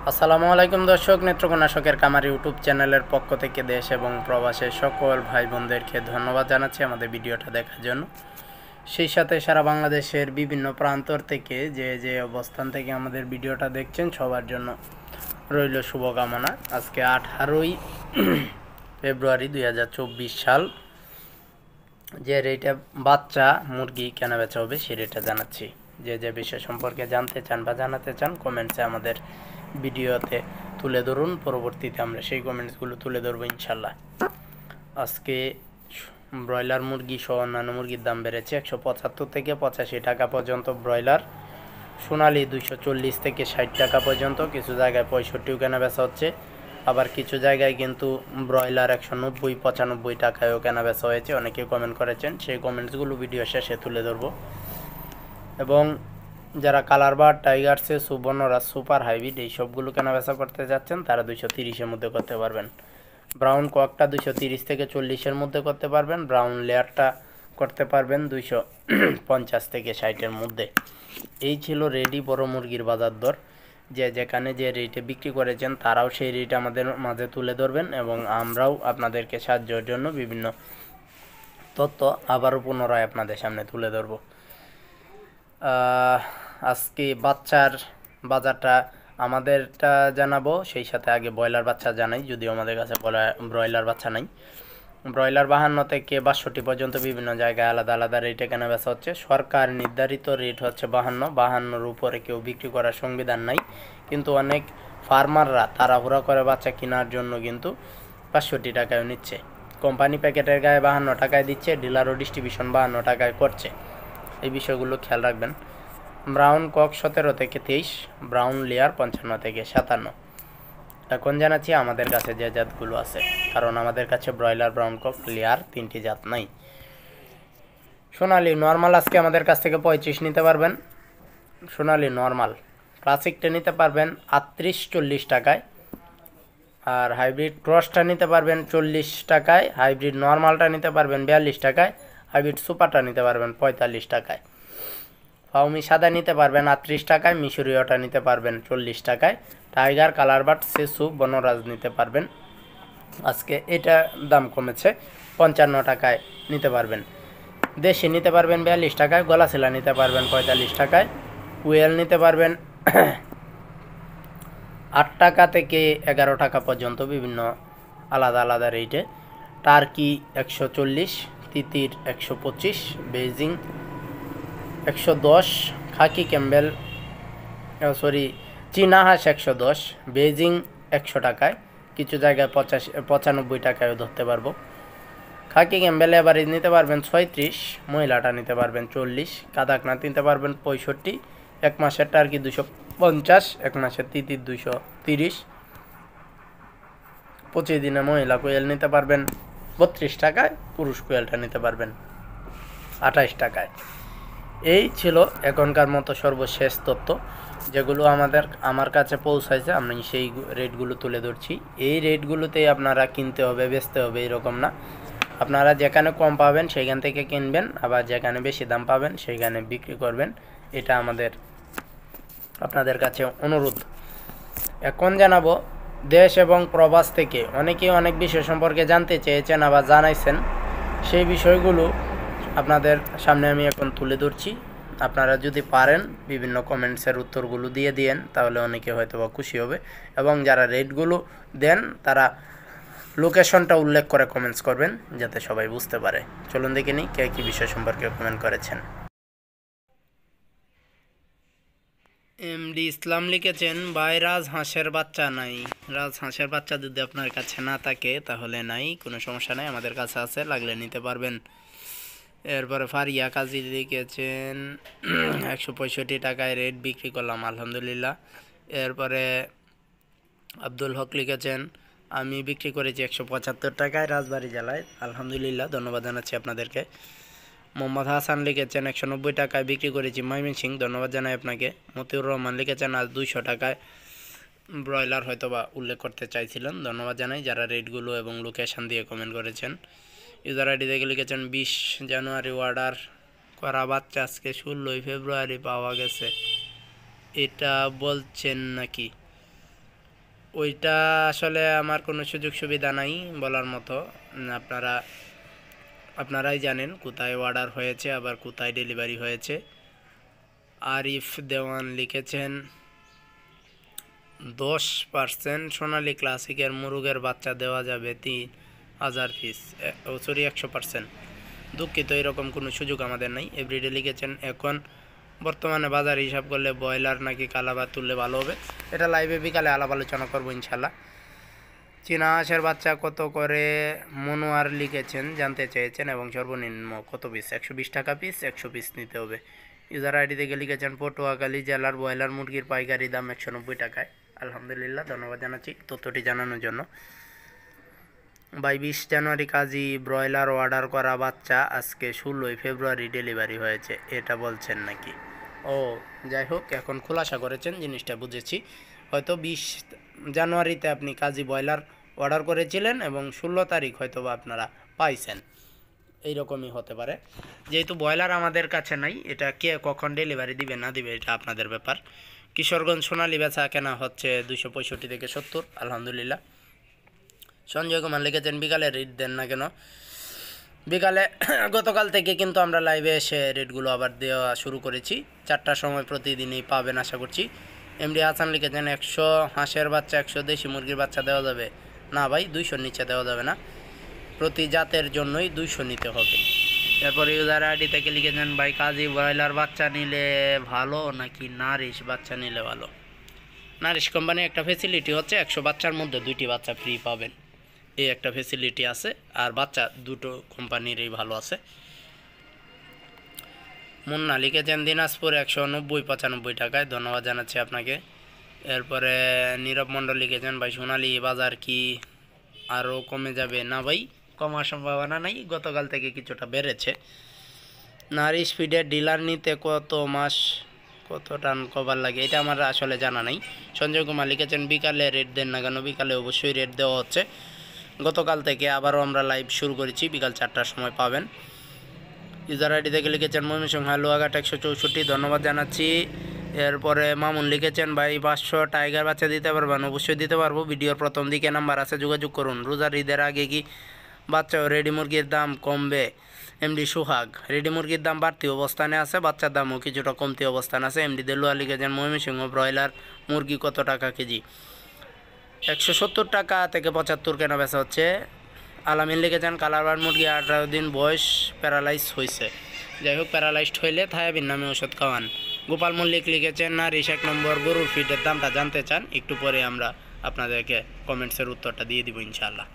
আসসালামু আলাইকুম দর্শক, নেত্রকোনা শখের কামার ইউটিউব চ্যানেলের পক্ষ থেকে দেশ এবং প্রবাসের সকল ভাই বোনদেরকে ধন্যবাদ জানাচ্ছি আমাদের ভিডিওটা দেখার জন্য। সেই সাথে সারা বাংলাদেশের বিভিন্ন প্রান্তর থেকে যে অবস্থান থেকে আমাদের ভিডিওটা দেখছেন সবার জন্য রইল শুভকামনা। আজকে 18ই ফেব্রুয়ারি 2024 সাল। যে রেটে বাচ্চা মুরগি কেনা বেচা হবে সে রেটটা জানাচ্ছি। যে বিষয় সম্পর্কে জানতে চান বা জানাতে চান কমেন্টসে আমাদের ভিডিওতে তুলে ধরুন, পরবর্তীতে আমরা সেই কমেন্টসগুলো তুলে ধরবো ইনশাল্লাহ। আজকে ব্রয়লার মুরগি সহ অন্যান্য মুরগির দাম বেড়েছে 175 থেকে 85 টাকা পর্যন্ত ব্রয়লার, সোনালি 240 থেকে 60 টাকা পর্যন্ত, কিছু জায়গায় 65 কেনা বেচা হচ্ছে, আবার কিছু জায়গায় কিন্তু ব্রয়লার 190-95 টাকায়ও কেনা বেচা হয়েছে। অনেকে কমেন্ট করেছেন, সেই কমেন্টসগুলো ভিডিও শেষে তুলে ধরবো। এবং যারা কালার বার, টাইগারসে, সুবর্ণরাজ, সুপার হাইব্রিড এই সবগুলো কেনা বেচা করতে যাচ্ছেন তারা 230-এর মধ্যে করতে পারবেন। ব্রাউন ককটা 230 থেকে 40-এর মধ্যে করতে পারবেন। ব্রাউন লেয়ারটা করতে পারবেন 250 থেকে 60-এর মধ্যে। এই ছিল রেডি বড় মুরগির বাজার দর। যেখানে যে রেটে বিক্রি করেছেন তারাও সেই রেট আমাদের মাঝে তুলে ধরবেন এবং আমরাও আপনাদেরকে সাহায্যের জন্য বিভিন্ন তথ্য আবারও পুনরায় আপনাদের সামনে তুলে ধরব। আজকে বাচ্চার বাজারটা আমাদেরটা জানাবো, সেই সাথে আগে ব্রয়লার বাচ্চা জানাই, যদিও আমাদের কাছে ব্রয়লার বাচ্চা নাই। ব্রয়লার 52 থেকে 62 পর্যন্ত বিভিন্ন জায়গায় আলাদা আলাদা রেটে কেনা বেচা হচ্ছে। সরকার নির্ধারিত রেট হচ্ছে 52-52-এর উপরে কেউ বিক্রি করার সংবিধান নাই, কিন্তু অনেক ফার্মাররা তাড়াহুড়া করে বাচ্চা কেনার জন্য কিন্তু 65 টাকায় নিচ্ছে। কোম্পানি প্যাকেটের গায়ে 52 টাকায় দিচ্ছে, ডিলার ও ডিস্ট্রিবিউশন 52 টাকায় করছে। এই বিষয়গুলো খেয়াল রাখবেন। ব্রাউন কক 17 থেকে 23, ব্রাউন লেয়ার 55 থেকে 57। এখন জানাচ্ছি আমাদের কাছে যে জাতগুলো আছে, কারণ আমাদের কাছে ব্রয়লার, ব্রাউন কক, লেয়ার 3টি জাত নাই। সোনালি নর্মাল আজকে আমাদের কাছ থেকে 35 নিতে পারবেন। সোনালি নর্মাল ক্লাসিকটা নিতে পারবেন 38-40 টাকায়, আর হাইব্রিড ক্রসটা নিতে পারবেন 40 টাকায়, হাইব্রিড নর্মালটা নিতে পারবেন 42 টাকায়, হাইব্রিড সুপারটা নিতে পারবেন 45 টাকায়, ফাউমি সাদা নিতে পারবেন 38 টাকায়, মিশরীয়টা নিতে পারবেন 40 টাকায়, টাইগার, কালার বাট, সেসু, বনরাজ নিতে পারবেন। আজকে এটা দাম কমেছে, 55 টাকায় নিতে পারবেন। দেশি নিতে পারবেন 42 টাকায়, গলাশিলা নিতে পারবেন 45 টাকায়, কুয়েল নিতে পারবেন 8 টাকা থেকে 11 টাকা পর্যন্ত বিভিন্ন আলাদা আলাদা রেটে। টার্কি 140, তিতির 125, বেজিং 110, খাকি ক্যাম্বেল চীনা হাঁস 110, বেজিং 100 টাকায়, কিছু জায়গায় 95 টাকায়ও ধরতে পারবো। খাকি ক্যাম্বেল এভারেজ নিতে পারবেন 36, মহিলাটা নিতে পারবেন 40, কাদাকনাথ নিতে পারবেন 65, এক মাসের টার্কি 250, এক মাসের তিতির 230, 25 দিনে মহিলা কোয়েল নিতে পারবেন 32 টাকায়, পুরুষ কোয়েলটা নিতে পারবেন 28 টাকায়। এই ছিল এখনকার মতো সর্বশেষ তথ্য, যেগুলো আমার কাছে পৌঁছাইছে, আমি সেই রেটগুলো তুলে ধরছি। এই রেটগুলোতেই আপনারা কিনতে হবে, বেচতে হবে এরকম না। আপনারা যেখানে কম পাবেন সেইখান থেকে কিনবেন, আবার যেখানে বেশি দাম পাবেন সেইখানে বিক্রি করবেন। এটা আপনাদের কাছে অনুরোধ। এখন জানাবো দেশ এবং প্রবাস থেকে অনেকেই অনেক বিষয় সম্পর্কে জানতে চেয়েছেন, আবার জানাইছেন। সেই বিষয়গুলো আপনাদের সামনে আমি এখন তুলে ধরছি। আপনারা যদি পারেন বিভিন্ন কমেন্টসের উত্তরগুলো দিয়ে দিয়েন, তাহলে অনেকে হয়তো বা খুশি হবে। এবং যারা রেটগুলো দেন তারা লোকেশনটা উল্লেখ করে কমেন্টস করবেন, যাতে সবাই বুঝতে পারে। চলুন দেখে নিই কে কী বিষয় সম্পর্কে কমেন্ট করেছেন। এমডি ইসলাম লিখেছেন, ভাই রাজহাঁসের বাচ্চা নাই। রাজহাঁসের বাচ্চা যদি আপনার কাছে না থাকে তাহলে নাই, কোনো সমস্যা নাই, আমাদের কাছে আছে, লাগলে নিতে পারবেন। এরপরে ফারিয়া কাজী লিখেছেন 165 টাকায় রেট বিক্রি করলাম, আলহামদুলিল্লাহ। এরপরে আব্দুল হক লিখেছেন, আমি বিক্রি করেছি 175 টাকায় রাজবাড়ী জেলায়, আলহামদুলিল্লাহ, ধন্যবাদ জানাচ্ছি আপনাদেরকে। মোহাম্মদ হাসান লিখেছেন 190 টাকায় বিক্রি করেছি ময়মনসিংহ, ধন্যবাদ জানাই আপনাকে। মতিউর রহমান লিখেছেন আজ 200 টাকায় ব্রয়লার হয়তোবা উল্লেখ করতে চাইছিলেন, ধন্যবাদ জানাই যারা রেটগুলো এবং লোকেশান দিয়ে কমেন্ট করেছেন। ইউজার আইডি থেকে লিখেছেন 20 জানুয়ারি অর্ডার করা বাচ্চা আজকে 16 ফেব্রুয়ারি পাওয়া গেছে, এটা বলছেন নাকি? ওইটা আসলে আমার কোনো সুযোগ সুবিধা নাই বলার মতো। আপনারাই জানেন কোথায় অর্ডার হয়েছে আবার কোথায় ডেলিভারি হয়েছে। আরিফ দেওয়ান লিখেছেন 10% সোনালী ক্লাসিকের মুরগের বাচ্চা দেওয়া যাবে 3000 পিস। সরি 100%। দুঃখিত, এরকম কোনো সুযোগ আমাদের নাই। এভরিডে লিখেছেন এখন বর্তমানে বাজার হিসাব করলে ব্রয়লার নাকি কালাবাদ তুললে ভালো হবে। এটা লাইভে বিকালে আলাপ আলোচনা করবো ইনশাল্লাহ। চীনা হাঁসের বাচ্চা কত করে মনোয়ার লিখেছেন, জানতে চেয়েছেন, এবং সর্বনিম্ন কত পিস? 120 টাকা পিস, 100 পিস নিতে হবে। ইউজার আইডি থেকে লিখেছেন পটুয়াখালী জেলার ব্রয়লার মুরগির পাইকারি দাম 190 টাকায়। আলহামদুলিল্লাহ, ধন্যবাদ জানাচ্ছি তথ্যটি জানানোর জন্য। 20 জানুয়ারি কাজী ব্রয়লার অর্ডার করা বাচ্চা আজকে 16 ফেব্রুয়ারি ডেলিভারি হয়েছে, এটা বলছেন নাকি? ও যাই হোক, এখন খোলাসা করেছেন, জিনিসটা বুঝেছি। হয়তো 20 জানুয়ারিতে আপনি কাজী ব্রয়লার অর্ডার করেছিলেন এবং 16 তারিখ হয়তো বা আপনারা পাইছেন, এইরকমই হতে পারে। যেহেতু ব্রয়লার আমাদের কাছে নাই, এটা কে কখন ডেলিভারি দিবে না দিবে এটা আপনাদের ব্যাপার। কিশোরগঞ্জ সোনালী বেচা কেনা হচ্ছে 265 থেকে 70। আলহামদুলিল্লাহ। সঞ্জয় কুমার লিখেছেন বিকালে রেট দেন না কেন? বিকালে গতকাল থেকে কিন্তু আমরা লাইভে এসে রেটগুলো আবার দেওয়া শুরু করেছি। 4টার সময় প্রতিদিনই পাবেন আশা করছি। এমডি হাসান লিখেছেন 100 হাঁসের বাচ্চা 100 দেশি মুরগির বাচ্চা দেওয়া যাবে না ভাই, 200 নিচে দেওয়া যাবে না, প্রতি জাতের জন্যই 200 নিতে হবে। এরপরে ইউজার আইডি থেকে লিখেছেন ভাই কাজী ব্রয়লার বাচ্চা নিলে ভালো নাকি নারিশ বাচ্চা নিলে ভালো? নারিশ কোম্পানি একটা ফেসিলিটি হচ্ছে 100 বাচ্চার মধ্যে 2টি বাচ্চা ফ্রি পাবেন, এই একটা ফেসিলিটি আছে। আর বাচ্চা দুটো কোম্পানিরই ভালো আছে। মুন্না লিখেছেন দিনাজপুর 190-95 টাকায়, ধন্যবাদ জানাচ্ছি আপনাকে। এরপরে নীরব মণ্ডল লিখেছেন ভাই সোনালী বাজার কি আরও কমে যাবে? না ভাই, কমার সম্ভাবনা নাই, গতকাল থেকে কিছুটা বেড়েছে। নারিশ ফিডের ডিলার নিতে কত টান কভার লাগে, এটা আমার আসলে জানা নাই। সঞ্জয় কুমার লিখেছেন বিকালে রেট দেন না কেন? বিকালে অবশ্যই রেট দেওয়া হচ্ছে। গতকাল থেকে আবারও আমরা লাইভ শুরু করেছি, বিকাল 4টার সময় পাবেন। ইউজার আইডি থেকে লিখেছেন ময়মনসিংহ হালুয়াঘাট 164, ধন্যবাদ জানাচ্ছি। এরপরে মামুন লিখেছেন ভাই 500 টাইগার বাচ্চা দিতে পারবেন? অবশ্যই দিতে পারবো, ভিডিওর প্রথম দিকে নাম্বার আছে, যোগাযোগ করুন। রোজার ঈদের আগে কি বাচ্চা ও রেডি মুরগির দাম কমবে? এমডি সুহাগ, রেডি মুরগির দাম বাড়তি অবস্থানে আছে, বাচ্চার দামও কিছুটা কমতি অবস্থান আছে। এমডি দেলুয়া লিখেছেন ময়মনসিংহ ব্রয়লার মুরগি কত টাকা কেজি? 170 টাকা থেকে 75 কেনা বেচা হচ্ছে। আলামিন লিখেছেন কালারবার্ড মুরগি 18 দিন বয়স প্যারালাইজ হয়েছে। যাই হোক, প্যারালাইজড হইলে থায়াবিন নামে ওষুধ খাওয়ান। গোপাল মল্লিক লিখেছেন নারিশ 1 নম্বর গরুর ফিডের দামটা জানতে চান, একটু পরে আমরা আপনাদেরকে কমেন্টসের উত্তরটা দিয়ে দিব ইনশাআল্লাহ।